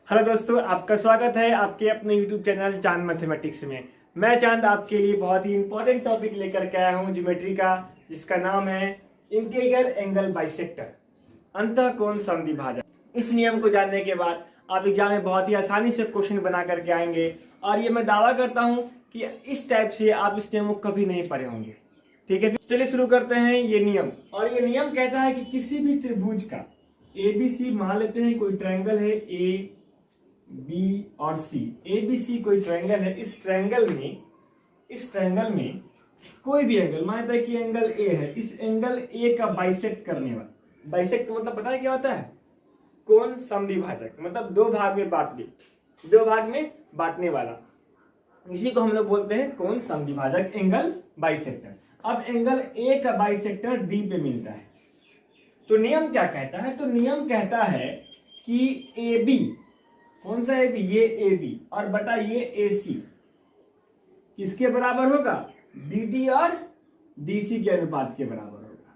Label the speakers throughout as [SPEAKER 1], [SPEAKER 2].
[SPEAKER 1] Hello दोस्तों, आपका स्वागत है आपके अपने यूट्यूब चैनल चांद मैथमेटिक्स में। मैं चांद आपके लिए बहुत ही इंपॉर्टेंट टॉपिक लेकर के आया हूं ज्योमेट्री का, जिसका नाम है इंटीग्रल एंगल बाइसेक्टर, अंतःकोण समद्विभाजक। इस नियम को जानने के बाद आप एग्जाम में बहुत ही आसानी से क्वेश्चन बना करके आएंगे और ये मैं दावा करता हूं कि इस टाइप से आप इस नियम को कभी नहीं पढ़े होंगे। ठीक है, चलिए शुरू करते हैं ये नियम। और ये नियम कहता है कि किसी भी त्रिभुज का ABC मान लेते हैं, कोई ट्रायंगल है A, B और C। ABC कोई ट्रायंगल है। इस ट्रायंगल में कोई भी एंगल, मान लेते हैं कि एंगल A है, इस एंगल A का बाइसेक्ट करने वाला। बाइसेक्ट मतलब पता है क्या होता है? कोण समद्विभाजक, मतलब दो भाग में बांटने वाला। इसी को हम लोग बोलते हैं कोण समद्विभाजक, एंगल बाइसेक्टर। अब एंगल A का बाइसेक्टर D पे मिलता है, तो नियम क्या कहता है? तो नियम कहता है कि AB, कौन सा AB? ये AB और बटा ये AC किसके बराबर होगा? BD और DC के अनुपात के बराबर होगा।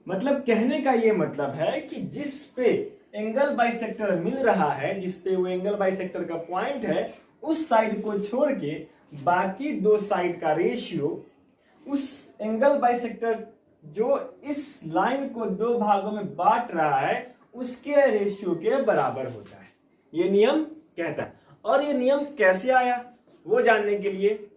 [SPEAKER 1] मतलब कहने का ये मतलब है कि जिस पे एंगल बाइसेक्टर मिल रहा है, जिस पे वो एंगल बाइसेक्टर का पॉइंट है, उस साइड को छोड़ के बाकी दो साइड का रेशियो उस एंगल बाइसेक्टर जो इस लाइन को दो भागों में बांट रहा है उसके रेशियो के बराबर होता है, ये नियम कहता है। और ये नियम कैसे आया वो जानने के लिए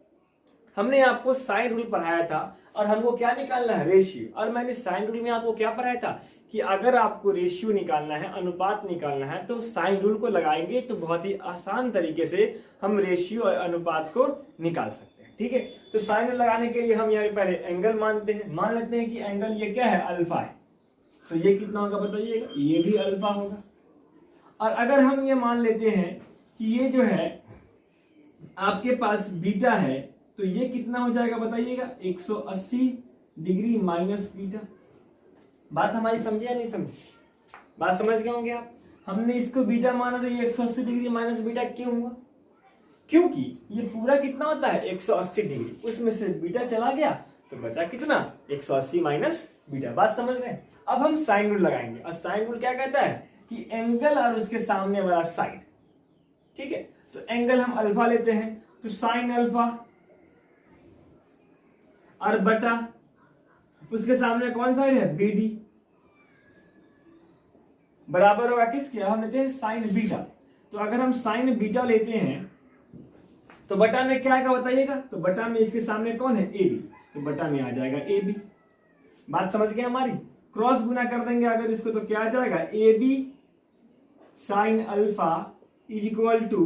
[SPEAKER 1] हमने आपको साइन रूल पढ़ाया था और हमको क्या निकालना है? रेशियो। और मैंने साइन रूल में आपको क्या पढ़ाया था कि अगर आपको रेशियो निकालना है, अनुपात निकालना है, तो साइन रूल को लगाएंगे तो बहुत ही आसान तरीके से हम रेशियो और अनुपात को निकाल सकते हैं। ठीक है, तो साइन रूल लगाने के लिए हम यहाँ पे पहले एंगल मानते हैं। मान लेते हैं कि एंगल ये क्या है? अल्फा है, तो ये कितना होगा बताइएगा? ये भी अल्फा होगा। और अगर हम ये मान लेते हैं कि ये जो है आपके पास बीटा है, तो ये कितना हो जाएगा बताइएगा? 180 डिग्री माइनस बीटा। बात हमारी समझे या नहीं समझे? बात समझ गए होंगे आप। हमने इसको बीटा माना तो ये 180 डिग्री माइनस बीटा क्यों हुआ? क्योंकि ये पूरा कितना होता है? 180 डिग्री, उसमें से बीटा चला गया तो बचा कितना? 180 माइनस बीटा। बात समझ रहे हैं? अब हम साइन रूल लगाएंगे और साइन रूल क्या कहता है कि एंगल और उसके सामने वाला साइड। ठीक है, तो एंगल हम अल्फा लेते हैं, तो साइन अल्फा और बटा उसके सामने कौन साइड है? BD, बराबर होगा किसके? हम लेते हैं साइन बीटा। तो अगर हम साइन बीटा लेते हैं तो बटा में क्या आएगा बताइएगा? तो बटा में इसके सामने कौन है? AB, तो बटा में आ जाएगा AB। बात समझ गए हमारी? क्रॉस गुना कर देंगे अगर इसको तो क्या आ जाएगा? AB sine alpha is equal to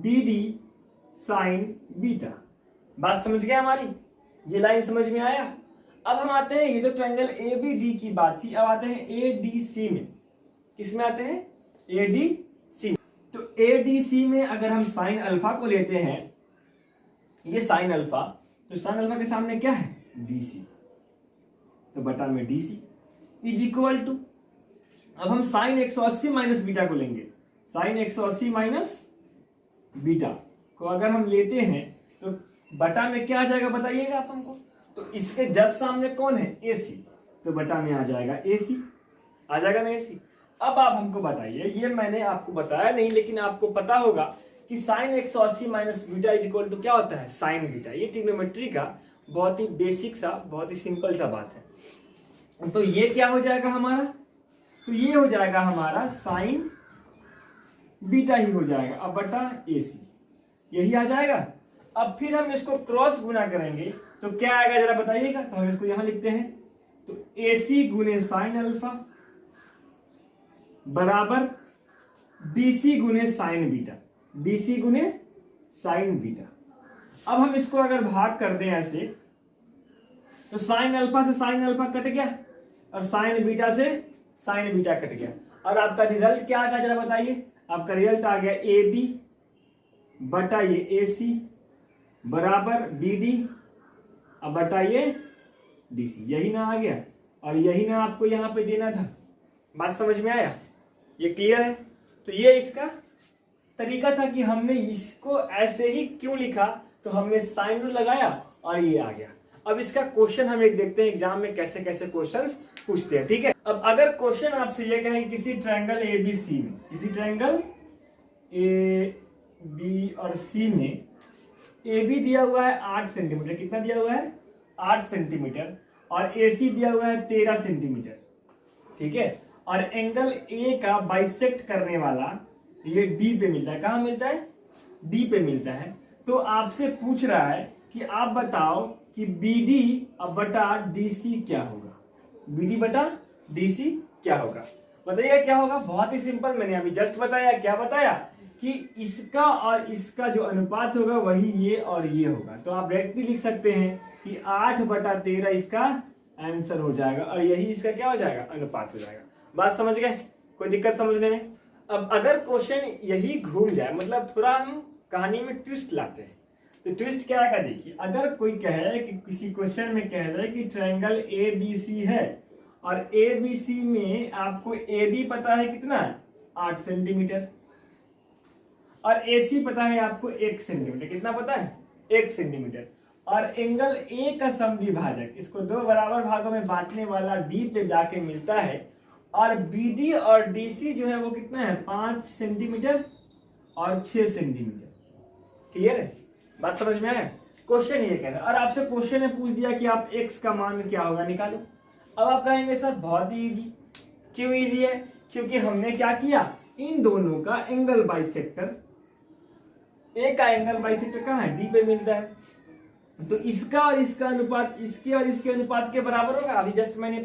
[SPEAKER 1] BD sine beta. बात समझ गए हमारी? ये लाइन समझ में आया? अब हम आते हैं, ये तो ट्रायंगल ABD की बात थी, अब आते हैं ADC में। किस में आते हैं? ADC में। तो ADC में अगर हम साइन अल्फा को लेते हैं, ये साइन अल्फा, तो साइन अल्फा के सामने क्या है? DC, तो बटा में DC इज इक्वल टू, अब हम साइन 180 माइनस बीटा को लेंगे। साइन 180 माइनस बीटा को अगर हम लेते हैं तो बटा में क्या आ जाएगा बताइएगा आप हमको? तो इसके जस्ट सामने कौन है? AC, तो बटा में आ जाएगा AC। आ जाएगा ना AC? अब आप हमको बताइए, ये मैंने आपको बताया नहीं लेकिन आपको पता होगा कि sine 180 minus beta is equal to क्या होता है? Sign beta. ये ट्रिग्नोमेट्री का बहुत ही बेसिक सा, बहुत ही सिंपल सा बात है। तो ये क्या हो जाएगा हमारा? तो ये हो जाएगा हमारा साइन बीटा ही हो जाएगा, अब बटा AC, यही आ जाएगा। अब फिर हम इसको क्रॉस गुना करेंगे तो क्या आएगा जरा बताइएगा? तो हम इसको यहां लिखते हैं, तो AC गुने साइन अल्फा बराबर BC गुने साइन बीटा, BC गुने साइन बीटा। अब हम इसको अगर भाग कर दें ऐसे, तो साइन अल्फा से साइन अल्फा कट गया और साइन बीटा से साइन बीटा कट गया, और आपका रिजल्ट क्या आ गया जरा बताइए? आपका रिजल्ट आ गया AB बटा ये AC बराबर BD अब बटा ये DC। यही ना आ गया, और यही ना आपको यहां पे देना था। बात समझ में आया? ये क्लियर है? तो ये इसका तरीका था कि हमने इसको ऐसे ही क्यों लिखा, तो हमने साइन रूल लगाया और ये आ गया। अब इसका क्वेश्चन हम एक देखते हैं एग्जाम में कैसे कैसे क्वेश्चंस पूछते हैं। ठीक है, अब अगर क्वेश्चन आपसे ये कहे किसी ट्रायंगल ABC में, किसी ट्रायंगल ए बी और सी में ए बी दिया हुआ है 8 सेंटीमीटर, कितना दिया हुआ है 8 सेंटीमीटर, और ए सी दिया हुआ है 13 सेंटीमीटर, ठीक है। और एंगल ए का बाइसेक्ट करने वाला ये डी पे मिलता है, कहाँ मिलता है डी पे मिलता है। तो आपसे पूछ रहा है कि आप बताओ कि बी डी बटा डी सी क्या होगा, बी डी बटा डी सी क्या होगा, बताइए क्या होगा। बहुत ही सिंपल, मैंने अभी जस्ट बताया, क्या बताया कि इसका और इसका जो अनुपात होगा वही ये और ये होगा। तो आप डायरेक्टली लिख सकते हैं कि 8/13 इसका आंसर हो जाएगा, और यही इसका क्या हो जाएगा अनुपात हो जाएगा। बात समझ गए, कोई दिक्कत समझने में। अब अगर क्वेश्चन यही घूम जाए, मतलब थोड़ा हम कहानी में ट्विस्ट लाते हैं, तो ट्विस्ट क्या आएगा देखिए। अगर कोई कहे कि किसी क्वेश्चन में कह रहे कि ट्रायंगल ए बी सी है, और ए बी सी में आपको ए बी पता है कितना है 8 सेंटीमीटर, और ए सी पता है आपको 1 सेंटीमीटर, कितना पता है 1 सेंटीमीटर, और एंगल ए का समद्विभाजक, इसको दो बराबर भागों में बांटने वाला डी पे जाके मिलता है, और बी डी और डी सी जो है वो कितना है 5 सेंटीमीटर और 6 सेंटीमीटर। क्लियर है, बात समझ में आया। क्वेश्चन ये कह रहा है, और आपसे क्वेश्चन ने पूछ दिया कि आप x का मान क्या होगा निकालो। अब आप कहेंगे सर बहुत ही इजी, क्यों इजी है, क्योंकि हमने क्या किया, इन दोनों का एंगल बाइसेक्टर, ए का एंगल बाइसेक्टर कहाँ है डी पे मिलता है, तो इसका और इसका अनुपात इसके और इसके अनुपात के बराबर होगा। अभी जस्ट मैंने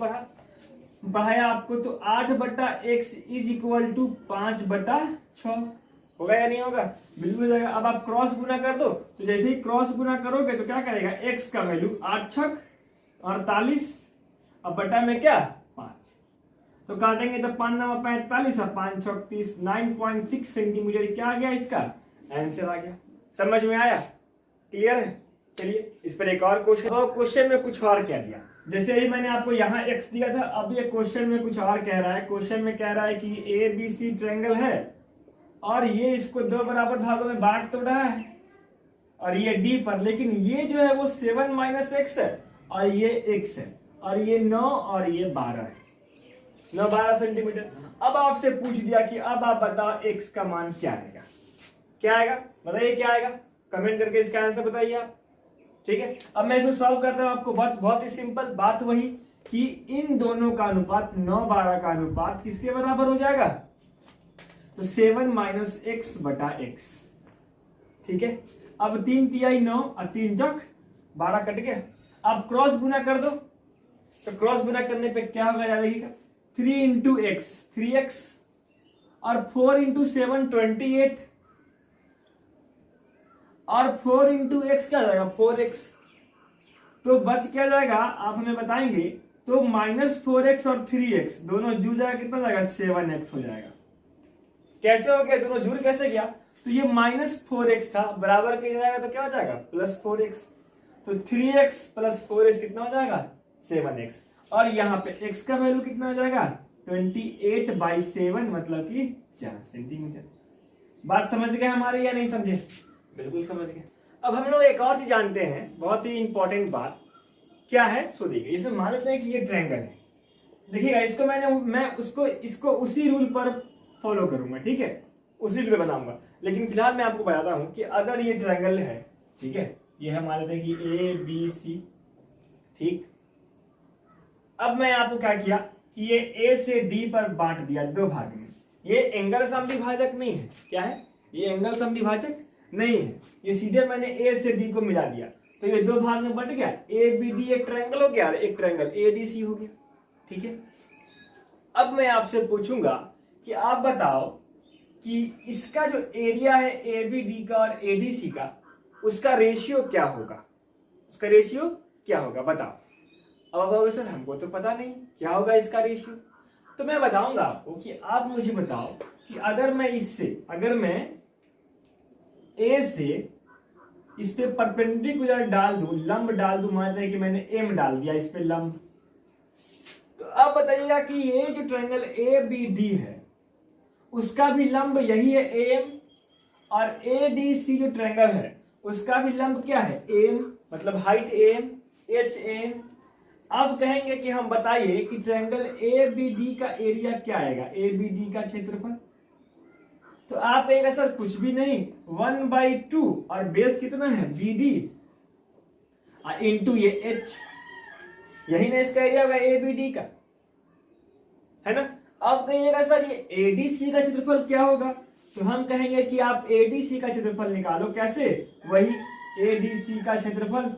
[SPEAKER 1] पढ़ाया आपको, तो 8/x इज इक्वल टू 5/6 होगा या नहीं होगा, बिल्कुल हो जाएगा। अब आप क्रॉस गुना कर दो, तो जैसे ही क्रॉस गुना करोगे तो क्या करेगा, x का वैल्यू 8 छक 48, अब बटा में क्या 5, तो काटेंगे तो 5 9 45 और 5 6 30, 9.6 सेंटीमीटर क्या आ गया, इसका आंसर आ गया। समझ में आया, क्लियर है। चलिए इस पर एक और क्वेश्चन, और क्वेश्चन में कुछ और क्या दिया, जैसे ही मैंने आपको यहाँ x दिया था, अब ये क्वेश्चन में कुछ और कह रहा है। क्वेश्चन में कह रहा है कि ए बी सी ट्रायंगल है, और ये इसको दो बराबर भागों में बांट तो रहा है, और ये डी पर, लेकिन ये जो है वो 7 - x है, और ये x है, और ये 9 और ये 12 है, 9 12 सेंटीमीटर। अब आपसे पूछ दिया कि अब आप बताओ x का मान क्या आएगा, क्या आएगा बताइए, क्या आएगा, कमेंट करके इसका आंसर बताइए आप, ठीक है। अब मैं इसको सॉल्व करता हूं, आपको बहुत ही सिंपल बात वही कि इन दोनों का अनुपात 9 12 का अनुपात किसके बराबर हो जाएगा, तो 7 - x/x, ठीक है। अब 3 तिहाई 9 और 3 चौक 12 कट गया। अब क्रॉस गुना कर दो, तो क्रॉस गुना करने पे क्या होगा याद रखिएगा, 3 × x 3x, और 4 × 7 28, और 4 × x क्या जाएगा 4x, तो बच क्या जाएगा आप हमें बताएंगे, तो -4x और 3x दोनों जुड़ जाएगा, कितना जाएगा 7x हो जाएगा। कैसे हो गया, दोनों जुड़ कैसे गया, तो ये -4x था, बराबर के जाएगा तो क्या हो जाएगा +4x, तो 3x + 4x कितना हो जाएगा 7x, और यहाँ पे x का वैल्यू कितना हो जाएगा 28/7, मतलब कि 4 सेंटीमीटर। बात समझ गए हमारे या नहीं समझे, बिल्कुल समझ गए। अब हम लोग एक और चीज जानते हैं, बहुत ही इंपॉर्टेंट बात क्या है, सो देखिए इसे मान लेते हैं कि ये ट्रायंगल है, देखिएगा इसको मैं इसको उसी रूल पर फॉलो करूंगा, ठीक है, उसी रूल पे बनाऊंगा। लेकिन फिलहाल मैं आपको बताता हूं कि अगर ये ट्रायंगल है, ठीक है, ये हम मान लेते हैं कि ए बी सी, ठीक। अब मैं आपको क्या किया कि ये ए से डी पर बांट दिया दो भाग में, ये एंगल समद्विभाजक नहीं है, क्या है ये एंगल समद्विभाजक नहीं है, ये सीधे मैंने ए से डी को मिला दिया, तो ये दो भाग में बट गया, ए बी डी एक ट्रायंगल हो गया और एक ट्रायंगल ए डी सी हो गया, ठीक है। अब मैं आपसे पूछूंगा कि आप बताओ कि इसका जो एरिया है ए बी डी का और ए डी सी का, उसका रेशियो क्या होगा, उसका रेशियो क्या होगा बताओ। अब सर हमको तो पता नहीं क्या होगा इसका रेशियो, तो मैं बताऊंगा आपको कि आप मुझे बताओ कि अगर मैं ए से इस पे परपेंडिकुलर डाल दूं, लंब डाल दूं, मानते हैं कि मैंने एम डाल दिया इस पे लंब, तो अब बताइएगा कि ये जो ट्रायंगल ए बी डी है उसका भी लंब यही है एम, और ए डी सी जो ट्रायंगल है उसका भी लंब क्या है एम, मतलब हाइट एम एच एम। अब कहेंगे कि हम बताइए कि ट्रायंगल ए बी डी का एरिया क्या आएगा, ए बी डी का क्षेत्रफल, तो आप कहेगा सर कुछ भी नहीं, 1/2 और बेस कितना है BD इंटू ये H, यही ना इसका एरिया होगा ABD का, है ना। अब कहिएगा सर ये ADC का क्षेत्रफल क्या होगा, तो हम कहेंगे कि आप ADC का क्षेत्रफल निकालो। कैसे, वही ADC का क्षेत्रफल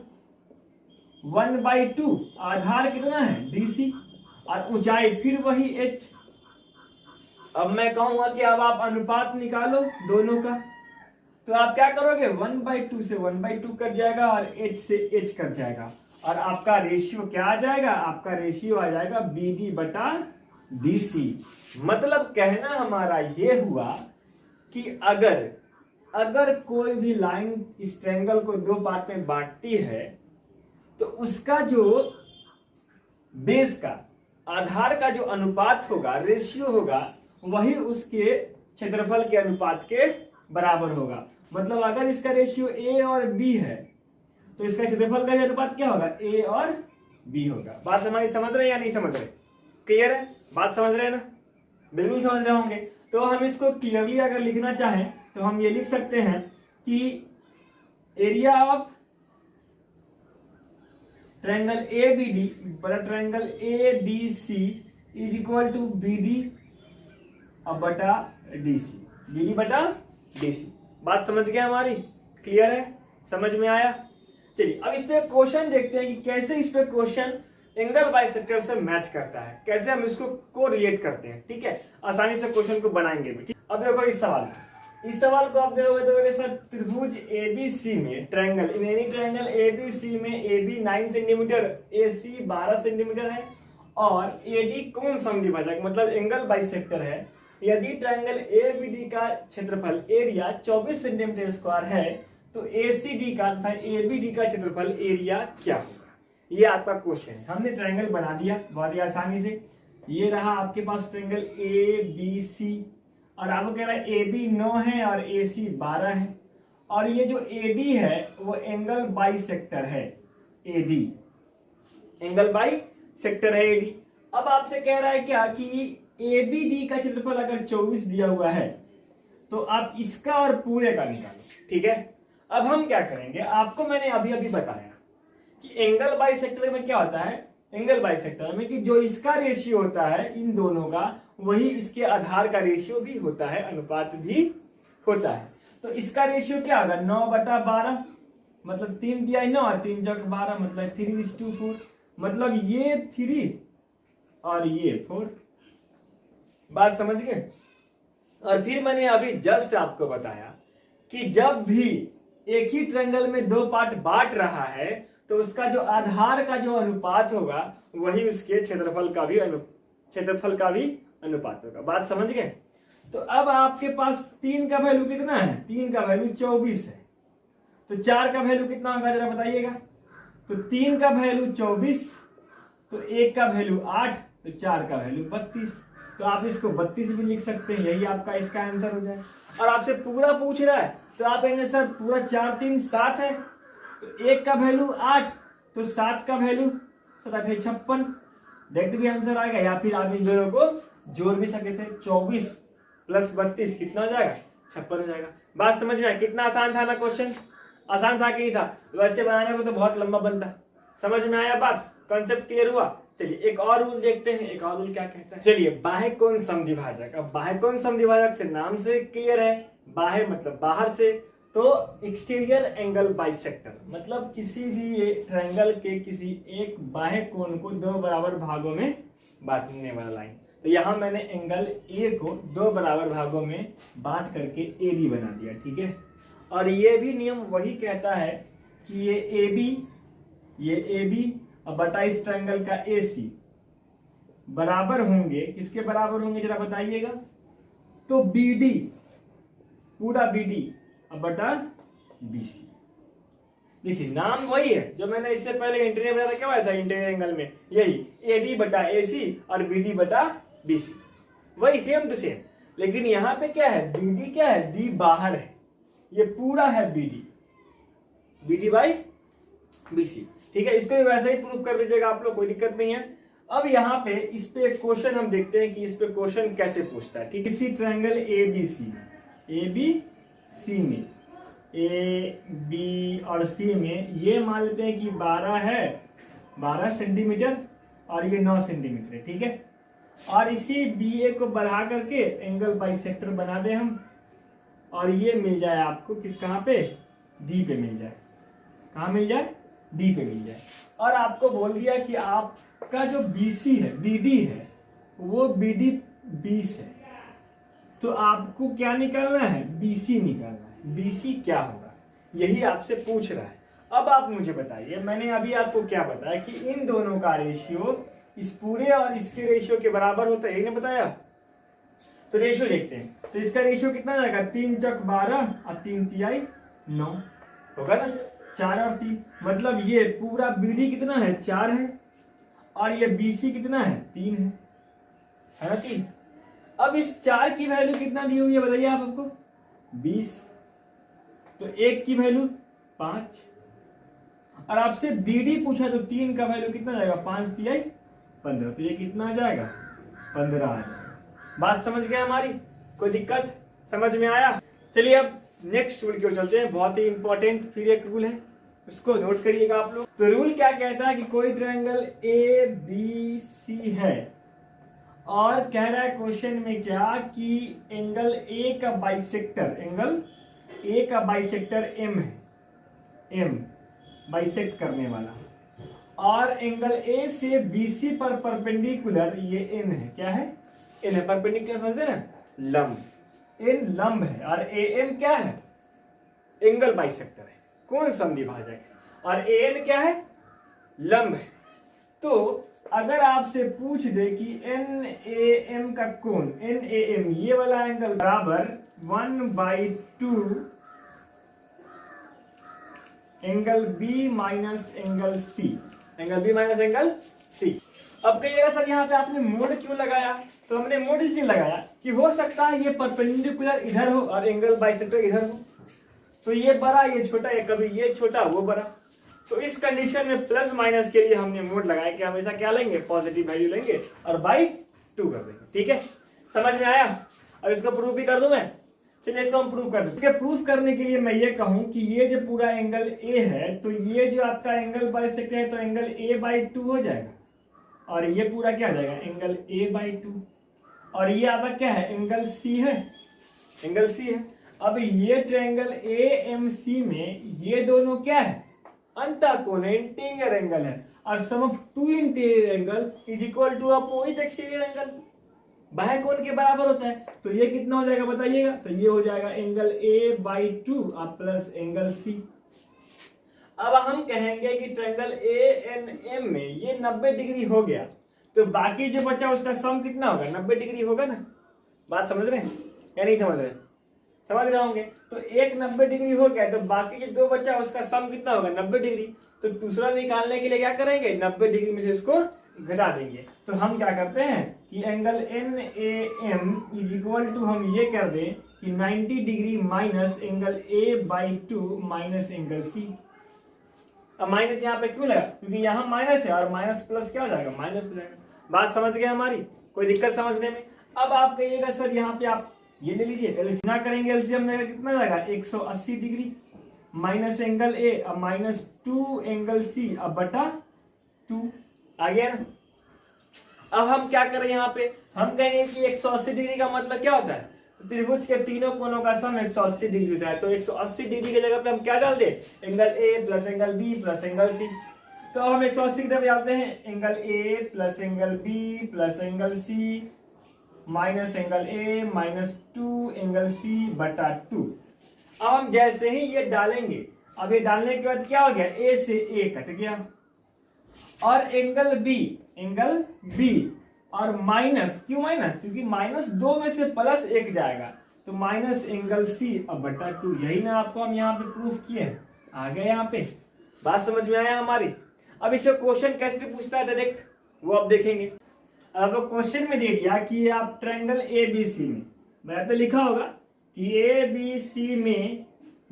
[SPEAKER 1] 1/2, आधार कितना है DC और ऊंचाई फिर वही H। अब मैं कहूंगा कि अब आप अनुपात निकालो दोनों का, तो आप क्या करोगे, 1/2 से 1/2 कट जाएगा और H से H कट जाएगा और आपका रेशियो क्या आ जाएगा, आपका रेशियो आ जाएगा BD बटा DC। मतलब कहना हमारा ये हुआ कि अगर कोई भी लाइन इस ट्रायंगल को दो पार्ट में बांटती है तो उसका जो बेस का, आधार का जो अनुपात होगा, रेशियो होगा, वही उसके क्षेत्रफल के अनुपात के बराबर होगा। मतलब अगर इसका रेशियो A और B है तो इसका क्षेत्रफल का अनुपात क्या होगा, A और B होगा। बात हमारी समझ रहे हैं या नहीं समझ रहे, क्लियर है, बात समझ रहे हैं ना, बिल्कुल समझ रहे होंगे। तो हम इसको क्लियरली अगर लिखना चाहें तो हम ये लिख सकते हैं कि एरिया ऑफ ट्रायंगल ABD बटा triangle ADC is equal to BD बटा DC, BD बटा DC। बात समझ गए हमारी, क्लियर है, समझ में आया। चलिए अब इस पे क्वेश्चन देखते हैं कि कैसे इस पे क्वेश्चन एंगल बाइसेक्टर से मैच करता है, कैसे हम इसको को रिलेट करते हैं। ठीक है, आसानी से क्वेश्चन को बनाएंगे भी। अब देखो इस सवाल को आप देखोगे सर, त्रिभुज ABC में triangle, in any triangle ABC में AB 9 सेंटीमीटर, AC 12 सेंटीमीटर है और AD कौन समद्विभाजक मतलब एंगल बाइसेक्टर है। यदि ट्रायंगल ABD का क्षेत्रफल एरिया 24 सेंटीमीटर स्क्वायर है तो ACD का तथा ABD का क्षेत्रफल एरिया क्या होगा, ये आपका क्वेश्चन है। हमने ट्रायंगल बना दिया बहुत ही आसानी से। ये रहा आपके पास ट्रायंगल ABC और आपको कह रहा है AB 9 है और AC 12 है और ये जो AD है वो एंगल बाइसेक्टर है, AD एंगल बाइसेक्टर है AD। अब आपसे कह रहा है क्या कि ABD का क्षेत्रफल अगर 24 दिया हुआ है तो आप इसका और पूरे का निकालो। ठीक है, अब हम क्या करेंगे, आपको मैंने अभी बताया कि एंगल बाइसेक्टर में क्या होता है, एंगल बाइसेक्टर में कि जो इसका रेशियो होता है इन दोनों का, वही इसके आधार का रेशियो भी होता है, अनुपात भी होता है। तो इसका रेशियो क्या होगा, 9/12, मतलब 3 दिया है 9 और 3 चौक 12, मतलब 3:4, मतलब ये 3 और ये 4। बात समझ गए। और फिर मैंने अभी जस्ट आपको बताया कि जब भी एक ही ट्रायंगल में दो पार्ट बांट रहा है तो उसका जो आधार का जो अनुपात होगा वही उसके क्षेत्रफल का भी अनुपात होगा। बात समझ गए। तो अब आपके पास 3 का वैल्यू कितना है, 3 का वैल्यू 24 है, तो 4 का वैल्यू कितना होगा जरा बताइएगा। तो 3 का वैल्यू 24, तो 1 का वैल्यू 8, तो 4 का वैल्यू 32, तो आप इसको 32 भी लिख सकते हैं, यही आपका इसका आंसर हो जाए। और आपसे पूरा पूछ रहा है तो आप कहेंगे सर पूरा 4 3 7 है, तो 1 का वैल्यू 8, तो 7 का वैल्यू 7 8 56, डायरेक्ट भी आंसर आएगा। या फिर आप इन दोनों को जोड़ भी सकते थे, 24 + 32 कितना हो जाएगा, 56 हो जाएगा। बात समझ में आया, कितना आसान था ना क्वेश्चन, आसान था कि नहीं था। वैसे बनाने को तो बहुत लंबा बनता। समझ में आया बात, कॉन्सेप्ट क्लियर हुआ। चलिए एक और रूल देखते हैं, एक और रूल क्या कहता है। चलिए बाह्य कोण समद्विभाजक। अब बाह्य कोण समद्विभाजक से नाम से क्लियर है, बाह्य मतलब बाहर से, तो एक्सटीरियर एंगल बाइसेक्टर मतलब किसी भी ट्रायंगल के किसी एक बाह्य कोण को 2 बराबर भागों में बांटने वाला लाइन। तो यहां मैंने एंगल ए को 2 बराबर भागों में बांट करके एडी बना दिया। ठीक है, और ये भी नियम वही कहता है कि ये ए बी और बटा इस ट्रायंगल का AC बराबर होंगे, किसके बराबर होंगे जरा बताइएगा। तो BD पूरा BD और बटा BC। देखिए नाम वही है जो मैंने इससे पहले इंटीरियर बनाया, क्या हुआ था इंटीरियर एंगल में, यही AB बटा AC और BD बटा BC, वही सेम टू सेम। लेकिन यहां पे क्या है, BD क्या है, D बाहर है, ये पूरा है BD बाई BC। ठीक है, इसको भी वैसे ही प्रूव कर लीजिएगा आप लोग, कोई दिक्कत नहीं है। अब यहाँ पे इस पे क्वेश्चन हम देखते हैं कि इस पे क्वेश्चन कैसे पूछता है। ठीक, इसी triangle ABC A B C में, ए बी और सी में ये मान लेते हैं कि 12 है, 12 सेंटीमीटर और ये 9 सेंटीमीटर है, ठीक है। और इसी बी ए को बढ़ा करके एंगल बाइसेक्टर बना दें हम, और ये मिल जाए आपको किस, कहाँ पे, डी पे मिल जाए। कहाँ मिल जाए, डी पे मिल जाए। और आपको बोल दिया कि आपका जो बीसी है, बीडी है, वो बीडी 20 है, तो आपको क्या निकालना है, बीसी निकालना है। बीसी क्या होगा यही आपसे पूछ रहा है। अब आप मुझे बताइए, मैंने अभी आपको क्या बताया कि इन दोनों का रेशियो इस पूरे और इसके रेशियो के बराबर होता है, यही ने बताया। तो रेशियो देखते हैं, तो इसका रेशियो कितना जाएगा, 3 चौक 12 और 3 तिहाई 9 होगा ना, 4 और 3, मतलब ये पूरा बीडी कितना है, 4 है, और ये बीसी कितना है, 3 है ना, 3। अब इस 4 की वैल्यू कितना दी हुई है बताइए आप हमको, 20। तो 1 की वैल्यू 5, और आपसे बीडी पूछा तो 3 का वैल्यू कितना जाएगा, 5 तिहाई 15, तो ये कितना आ जाएगा, 15 आ जाएगा। बात समझ गए हमारी, कोई दिक्कत समझ में आया। चलिए अब नेक्स्ट रूल की ओर चलते हैं, बहुत ही इंपॉर्टेंट फिर एक रूल है, उसको नोट करिएगा आप लोग। तो रूल क्या कहता है कि कोई ट्रायंगल ए बी सी है और कह रहा है क्वेश्चन में क्या कि एंगल ए का बाइसेक्टर, एंगल ए का बाइसेक्टर एम है, एम बाइसेक्ट करने वाला, और एंगल ए से बीसी पर परपेंडिकुलर ये एन है, क्या है, एन है, परपेंडिकुलर समझते हैं ना, लंब, एन लंब है, और ए एम क्या है, एंगल बाइसेक्टर है, कौन समद्विभाजक है, और ए एन क्या है, लंब है। तो अगर आपसे पूछ दे कि एन ए एम का कोण, एन ए एम ये वाला एंगल बराबर 1/2 angle B minus angle C, angle B minus angle C. अब कहिएगा सर यहाँ पे आपने मोड क्यों लगाया, तो हमने मोड इसलिए लगाया कि हो सकता है ये परपेंडिकुलर इधर हो और एंगल बाइसेक्टर इधर हो, तो ये बड़ा ये छोटा, ये कभी ये छोटा वो बड़ा, तो इस कंडीशन में प्लस माइनस के लिए हमने मोड लगाया कि हमेशा क्या लेंगे, पॉजिटिव वैल्यू लेंगे और बाई 2 कर देंगे, ठीक है, समझ में आया। अब इसको प्रूफ भी कर दूं मैं, चलिए इसको हम प्रूफ कर दें। इसके प्रूफ करने के लिए मैं ये कहूं कि ये जो पूरा एंगल ए है, तो ये जो आपका एंगल बाइसेक्टर है, तो एंगल a/2 हो जाएगा, और ये पूरा क्या हो जाएगा, एंगल a/2, और ये आपका क्या है, एंगल सी है, एंगल सी है। अब ये ट्रायंगल AMC में ये दोनों क्या है, अंतःकोण है, इंटीरियर एंगल है, और sum of 2 interior angle is equal to opposite exterior angle, बाह्य कोण के बराबर होता है। तो ये कितना हो जाएगा बताइएगा, तो ये हो जाएगा angle a/2 plus angle C। अब हम कहेंगे कि ट्रायंगल ANM में ये 90 डिग्री हो गया, तो बाकी जो बचा उसका सम कितना होगा, 90 डिग्री होगा ना। बात समझ रहे हैं या नहीं समझ रहे, समझ रहे होंगे। तो एक 90 डिग्री हो गया, तो बाकी जो 2 बचा उसका सम कितना होगा, 90 डिग्री। तो दूसरा निकालने के लिए क्या करेंगे, 90 डिग्री में से इसको घटा देंगे। तो हम क्या करते हैं कि angle NAM is equal to हम ये कर दें कि 90 डिग्री माइनस एंगल a/2 माइनस एंगल C। अब माइनस यहाँ पे क्यों लगा, क्योंकि यहाँ माइनस है और माइनस प्लस क्या हो जाएगा, माइनस हो जाएगा। बात समझ गए हमारी, कोई दिक्कत समझने में। अब आप कहिएगा सर यहाँ पे आप ये ले लीजिए, एलसीएम ना करेंगे, एलसीएम में कितना जाएगा 180 डिग्री माइनस एंगल ए अब माइनस 2 एंगल सी अब बटा 2 आ गया ना। अब हम क्या करें, यहाँ पे हम कहेंगे कि 180 डिग्री का मतलब क्या होता है, तो त्रिभुज के तीनों कोनों का सम 180 डिग्री होता है। तो 180 डिग्री की जगह पे हम क्या डाल दे, angle A plus angle B plus angle C. तो हम 180 की तरफ डालते हैं angle A plus angle B plus angle C minus angle A minus 2 angle C बटा 2। अब हम जैसे ही ये डालेंगे, अब ये डालने के बाद क्या हो गया, ए से ए कट गया, और एंगल बी और माइनस, क्यों माइनस, क्योंकि माइनस 2 में से प्लस 1 जाएगा, तो माइनस एंगल सी अब बटा 2। यही ना आपको हम यहाँ पे प्रूफ किए हैं, आ गए यहाँ पे। बात समझ में आया हमारी। अब इसको क्वेश्चन कैसे पूछता है डायरेक्ट, वो अब देखेंगे। अब क्वेश्चन में दे दिया कि आप ट्रायंगल ABC में, मैंने तो लिखा होगा कि ABC में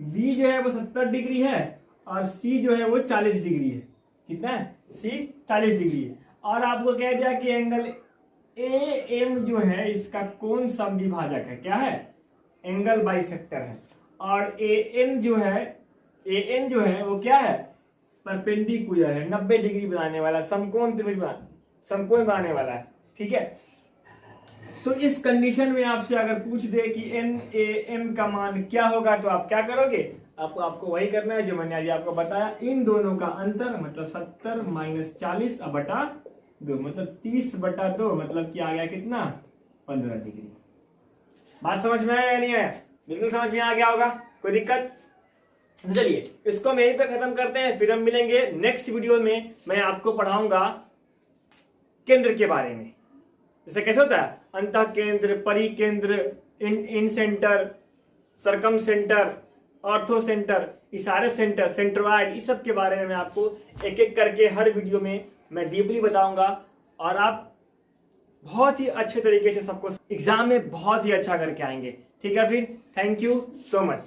[SPEAKER 1] B जो है वो 70 डिग्री है और C जो है वो 40 डिग्री है। कितना है, C 40 डिग्री है, और आपको कह दिया कि एंगल AM जो है इसका कोण समद्विभाजक है, क्या है, एंगल बाइसेक्टर है। और ए एन जो है वो क्या है, परपेंडिकुलर है, 90 डिग्री बनाने वाला, समकोण बनाने वाला है। ठीक है, तो इस कंडीशन में आपसे अगर पूछ दे कि एन ए एम का मान क्या होगा तो आप क्या करोगे, आपको वही करना है जो मैंने अभी आपको बताया। इन दोनों का अंतर मतलब 70 माइनस 40 बटा 2 मतलब 30/2 मतलब क्या आ गया कितना, 15 डिग्री। बात समझ में आया या नहीं आया? बिल्कुल समझ में आ गया होगा, कोई दिक्कत? चलिए इसको हम यहीं पे खत्म करते हैं, फिर हम मिलेंगे नेक्स्ट वीडियो में। मैं आपको पढ़ाऊंगा केंद्र के बारे में, जैसे कैसे होता है अंतः केंद्र, परिकेंद्र, इन सेंटर, सरकम सेंटर, ऑर्थो सेंटर, ये सारे सेंटर, सेंट्रोइड, इस सब के बारे में मैं आपको एक एक करके हर वीडियो में मैं डीपली बताऊंगा और आप बहुत ही अच्छे तरीके से सबको एग्जाम में बहुत ही अच्छा करके आएंगे। ठीक है, फिर थैंक यू सो मच।